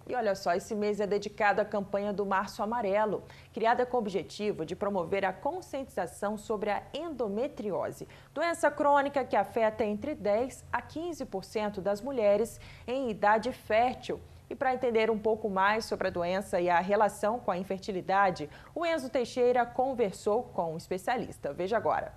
E olha só, esse mês é dedicado à campanha do Março Amarelo, criada com o objetivo de promover a conscientização sobre a endometriose, doença crônica que afeta entre 10% a 15% das mulheres em idade fértil. E para entender um pouco mais sobre a doença e a relação com a infertilidade, o Enzo Teixeira conversou com um especialista. Veja agora.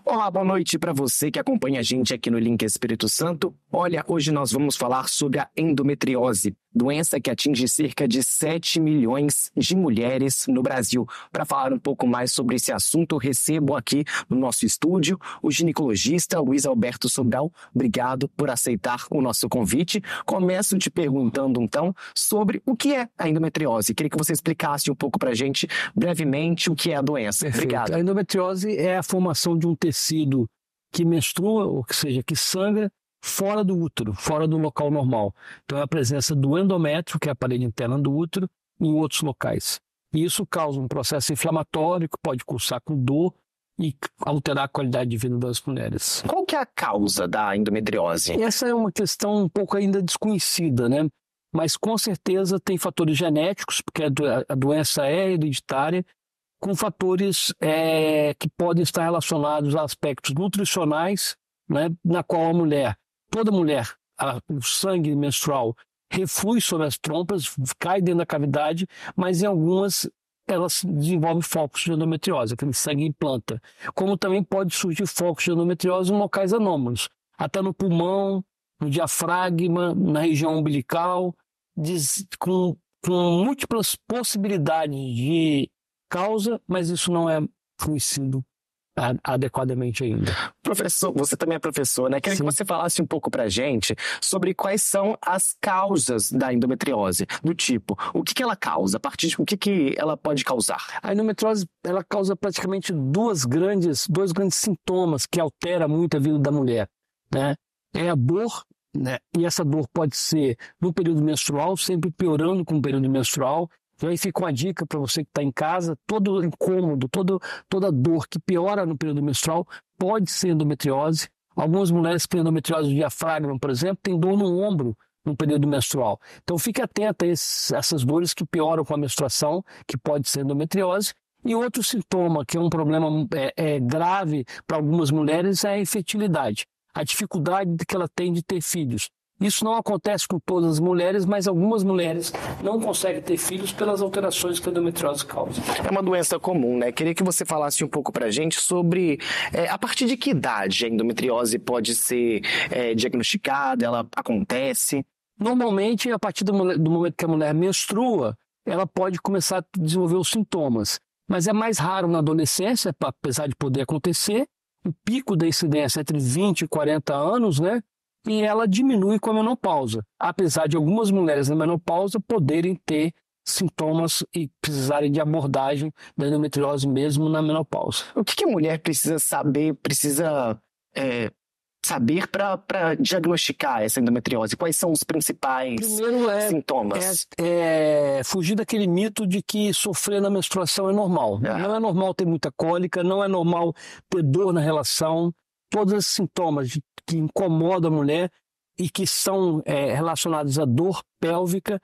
Olá, boa noite para você que acompanha a gente aqui no Link Espírito Santo. Olha, hoje nós vamos falar sobre a endometriose, doença que atinge cerca de 7 milhões de mulheres no Brasil. Para falar um pouco mais sobre esse assunto, eu recebo aqui no nosso estúdio o ginecologista Luiz Alberto Sobral. Obrigado por aceitar o nosso convite. Começo te perguntando, então, sobre o que é a endometriose. Queria que você explicasse um pouco para a gente, brevemente, o que é a doença. Perfeito. Obrigado. A endometriose é a formação de um tecido que menstrua, ou seja, que sangra, fora do útero, fora do local normal. Então é a presença do endométrio, que é a parede interna do útero, em outros locais. E isso causa um processo inflamatório que pode cursar com dor e alterar a qualidade de vida das mulheres. Qual que é a causa da endometriose? Essa é uma questão um pouco ainda desconhecida, né? Mas com certeza tem fatores genéticos, porque a doença é hereditária, com fatores que podem estar relacionados a aspectos nutricionais, né, na qual toda mulher, o sangue menstrual reflui sobre as trompas, cai dentro da cavidade, mas em algumas elas desenvolvem focos de endometriose, aquele sangue implanta. Como também pode surgir focos de endometriose em locais anômalos, até no pulmão, no diafragma, na região umbilical, com múltiplas possibilidades de causa, mas isso não é conhecido adequadamente ainda. Professor, você também é professor, né? Queria Sim. que você falasse um pouco pra gente sobre quais são as causas da endometriose, do tipo, o que ela causa, a partir de o que ela pode causar? A endometriose, ela causa praticamente dois grandes sintomas que alteram muito a vida da mulher, né? É a dor, né? E essa dor pode ser no período menstrual, sempre piorando com o período menstrual. E aí fica uma dica para você que está em casa: todo incômodo, toda dor que piora no período menstrual pode ser endometriose. Algumas mulheres que têm endometriose do diafragma, por exemplo, têm dor no ombro no período menstrual. Então fique atento a essas dores que pioram com a menstruação, que pode ser endometriose. E outro sintoma, que é um problema grave para algumas mulheres, é a infertilidade. A dificuldade que ela tem de ter filhos. Isso não acontece com todas as mulheres, mas algumas mulheres não conseguem ter filhos pelas alterações que a endometriose causa. É uma doença comum, né? Queria que você falasse um pouco pra gente sobre a partir de que idade a endometriose pode ser diagnosticada, ela acontece? Normalmente, a partir do momento que a mulher menstrua, ela pode começar a desenvolver os sintomas. Mas é mais raro na adolescência, apesar de poder acontecer. O pico da incidência é entre 20 e 40 anos, né? E ela diminui com a menopausa, apesar de algumas mulheres na menopausa poderem ter sintomas e precisarem de abordagem da endometriose mesmo na menopausa. O que a mulher precisa saber para diagnosticar essa endometriose? Quais são os principais sintomas? Fugir daquele mito de que sofrer na menstruação é normal. Não é normal ter muita cólica, não é normal ter dor na relação. Todos esses sintomas que incomodam a mulher e que são relacionados à dor pélvica,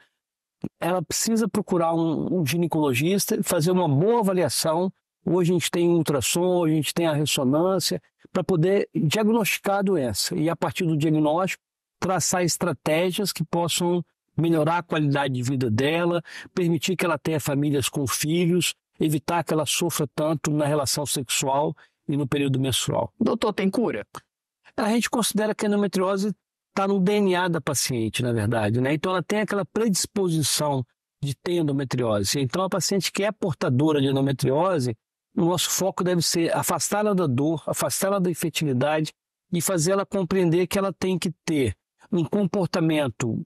ela precisa procurar um ginecologista e fazer uma boa avaliação. Hoje a gente tem ultrassom, a gente tem a ressonância, para poder diagnosticar a doença. E a partir do diagnóstico, traçar estratégias que possam melhorar a qualidade de vida dela, permitir que ela tenha famílias com filhos, evitar que ela sofra tanto na relação sexual e no período menstrual. Doutor, tem cura? A gente considera que a endometriose está no DNA da paciente, na verdade, né? Então ela tem aquela predisposição de ter endometriose. Então a paciente que é portadora de endometriose, o nosso foco deve ser afastá-la da dor, afastá-la da infertilidade e fazê-la compreender que ela tem que ter um comportamento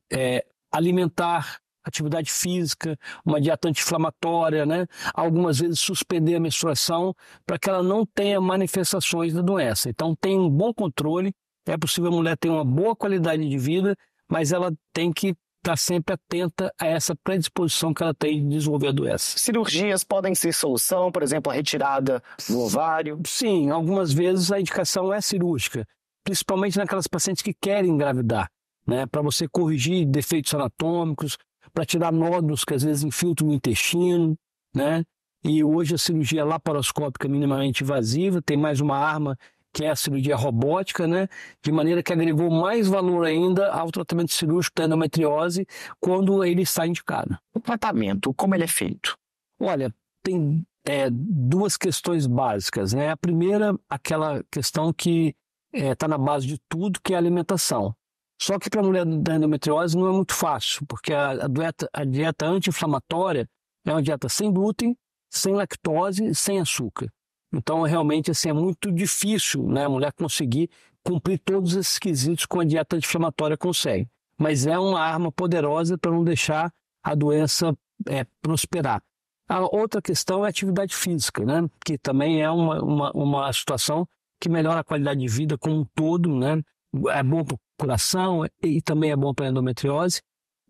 alimentar, atividade física, uma dieta anti-inflamatória, né? Algumas vezes suspender a menstruação para que ela não tenha manifestações da doença. Então tem um bom controle, é possível a mulher ter uma boa qualidade de vida, mas ela tem que estar sempre atenta a essa predisposição que ela tem de desenvolver a doença. Cirurgias podem ser solução, por exemplo, a retirada do ovário? Sim, algumas vezes a indicação é cirúrgica, principalmente naquelas pacientes que querem engravidar. né, para você corrigir defeitos anatômicos, para tirar nódulos que às vezes infiltram no intestino, né? E hoje a cirurgia laparoscópica minimamente invasiva tem mais uma arma, que é a cirurgia robótica, né? De maneira que agregou mais valor ainda ao tratamento cirúrgico da endometriose quando ele está indicado. O tratamento, como ele é feito? Olha, tem duas questões básicas, né? A primeira, aquela questão que está na base de tudo, que é a alimentação. Só que para a mulher da endometriose não é muito fácil, porque a dieta anti-inflamatória é uma dieta sem glúten, sem lactose, sem açúcar. Então, realmente, assim, é muito difícil, né, a mulher conseguir cumprir todos esses quesitos com a dieta anti-inflamatória consegue. Mas é uma arma poderosa para não deixar a doença prosperar. A outra questão é a atividade física, né, que também é uma situação que melhora a qualidade de vida como um todo, né, é bom para o coração e também é bom para a endometriose.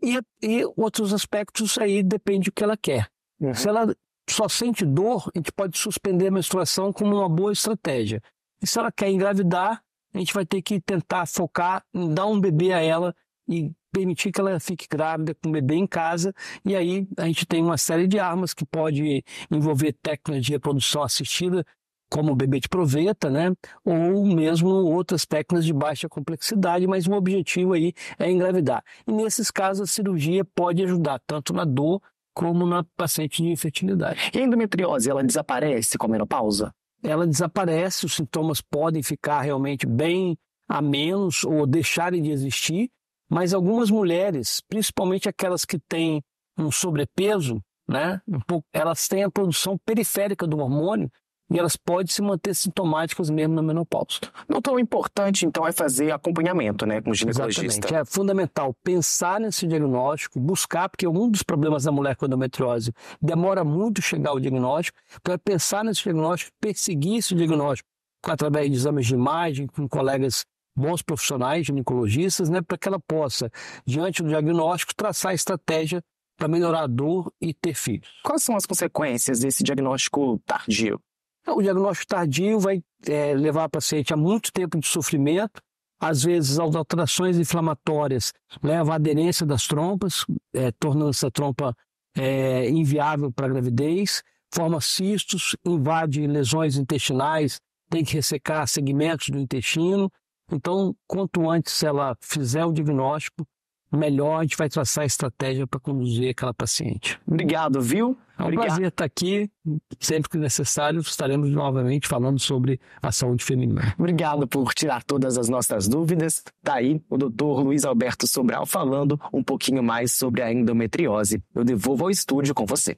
E outros aspectos aí depende do que ela quer. Uhum. Se ela só sente dor, a gente pode suspender a menstruação como uma boa estratégia. E se ela quer engravidar, a gente vai ter que tentar focar em dar um bebê a ela e permitir que ela fique grávida com o bebê em casa. E aí a gente tem uma série de armas que pode envolver técnicas de reprodução assistida, como o bebê de proveta, né? Ou mesmo outras técnicas de baixa complexidade, mas o objetivo aí é engravidar. E nesses casos a cirurgia pode ajudar tanto na dor como na paciente de infertilidade. E a endometriose, ela desaparece com a menopausa? Ela desaparece, os sintomas podem ficar realmente bem a menos ou deixarem de existir, mas algumas mulheres, principalmente aquelas que têm um sobrepeso, né, elas têm a produção periférica do hormônio e elas podem se manter sintomáticas mesmo na menopausa. Não tão importante, então, é fazer acompanhamento, né, com o ginecologista. Exatamente. É fundamental pensar nesse diagnóstico, buscar, porque um dos problemas da mulher com endometriose demora muito chegar ao diagnóstico, então é pensar nesse diagnóstico, perseguir esse diagnóstico através de exames de imagem, com colegas bons profissionais, ginecologistas, né, para que ela possa, diante do diagnóstico, traçar a estratégia para melhorar a dor e ter filhos. Quais são as consequências desse diagnóstico tardio? O diagnóstico tardio vai levar a paciente a muito tempo de sofrimento, às vezes as alterações inflamatórias levam à aderência das trompas, tornando essa trompa inviável para a gravidez, forma cistos, invade lesões intestinais, tem que ressecar segmentos do intestino. Então, quanto antes ela fizer o diagnóstico, melhor a gente vai traçar a estratégia para conduzir aquela paciente. Obrigado, viu? É um prazer estar aqui. Sempre que necessário, estaremos novamente falando sobre a saúde feminina. Obrigado por tirar todas as nossas dúvidas. Tá aí o Dr. Luiz Alberto Sobral falando um pouquinho mais sobre a endometriose. Eu devolvo ao estúdio com você.